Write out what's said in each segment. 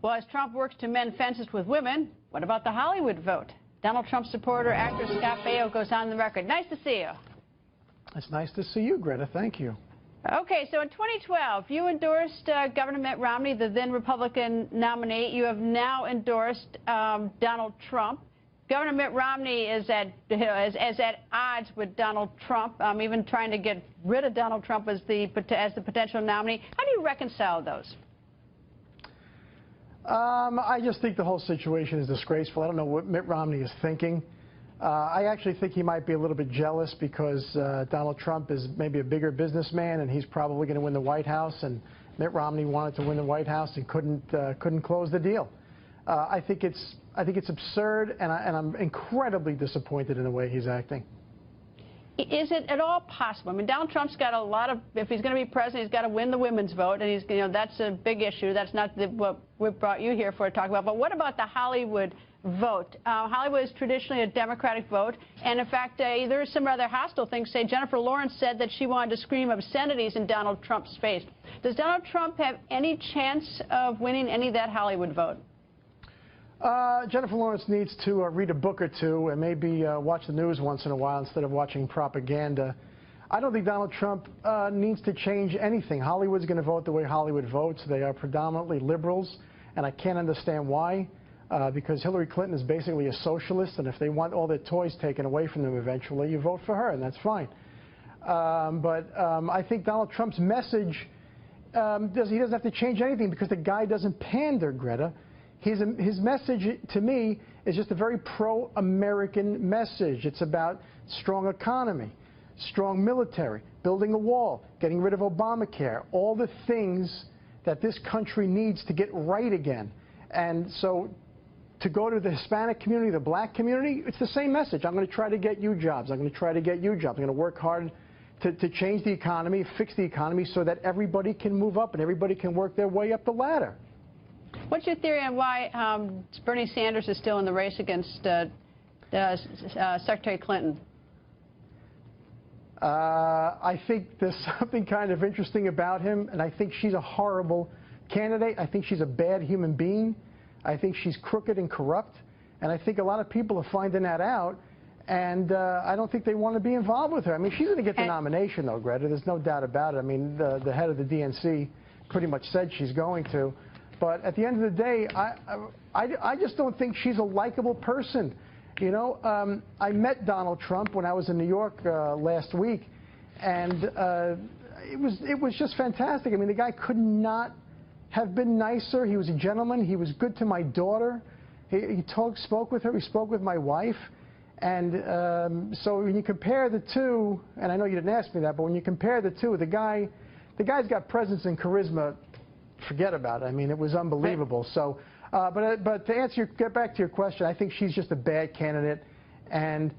Well, as Trump works to mend fences with women, what about the Hollywood vote? Donald Trump supporter, actor Scott Baio goes on the record. Nice to see you. It's nice to see you, Greta. Thank you. Okay, so in 2012, you endorsed Governor Mitt Romney, the then Republican nominee. You have now endorsed Donald Trump. Governor Mitt Romney is at odds with Donald Trump, even trying to get rid of Donald Trump as the potential nominee. How do you reconcile those? I just think the whole situation is disgraceful. I don't know what Mitt Romney is thinking. I actually think he might be a little bit jealous because Donald Trump is maybe a bigger businessman and he's probably going to win the White House, and Mitt Romney wanted to win the White House and couldn't close the deal. I think it's absurd, and I'm incredibly disappointed in the way he's acting. Is it at all possible? I mean, Donald Trump's got a lot of, if he's going to be president, he's got to win the women's vote, and that's a big issue. That's not what we brought you here for to talk about. But what about the Hollywood vote? Hollywood is traditionally a Democratic vote, and in fact, there are some rather hostile things. Say Jennifer Lawrence said that she wanted to scream obscenities in Donald Trump's face. Does Donald Trump have any chance of winning any of that Hollywood vote? Jennifer Lawrence needs to read a book or two and maybe watch the news once in a while instead of watching propaganda. I don't think Donald Trump needs to change anything. Hollywood's going to vote the way Hollywood votes. They are predominantly liberals, and I can't understand why, because Hillary Clinton is basically a socialist, and if they want all their toys taken away from them eventually, you vote for her, and that's fine. But I think Donald Trump's message, he doesn't have to change anything because the guy doesn't pander, Greta. His message, to me, is just a very pro-American message. It's about strong economy, strong military, building a wall, getting rid of Obamacare, all the things that this country needs to get right again. And so to go to the Hispanic community, the black community, it's the same message. I'm going to try to get you jobs. I'm going to try to get you jobs. I'm going to work hard to change the economy, fix the economy so that everybody can move up and everybody can work their way up the ladder. What's your theory on why Bernie Sanders is still in the race against Secretary Clinton? I think there's something kind of interesting about him, and I think she's a horrible candidate. I think she's a bad human being. I think she's crooked and corrupt, and I think a lot of people are finding that out, and I don't think they want to be involved with her. I mean, she's going to get the nomination, though, Greta. There's no doubt about it. I mean, the head of the DNC pretty much said she's going to. But at the end of the day, I just don't think she's a likable person. You know, I met Donald Trump when I was in New York last week, and it was just fantastic. I mean, the guy could not have been nicer. He was a gentleman. He was good to my daughter. He spoke with her. He spoke with my wife. And so when you compare the two, and I know you didn't ask me that, but when you compare the two, the guy's got presence and charisma. Forget about it. I mean, it was unbelievable. So, but to get back to your question, I think she's just a bad candidate, and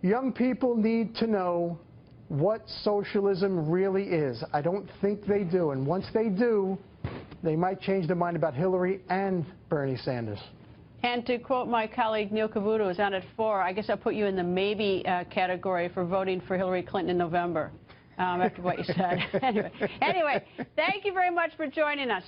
young people need to know what socialism really is. I don't think they do, and once they do, they might change their mind about Hillary and Bernie Sanders. And to quote my colleague Neil Cavuto, who's on at 4, I guess I'll put you in the maybe category for voting for Hillary Clinton in November. After what you said. Anyway, thank you very much for joining us.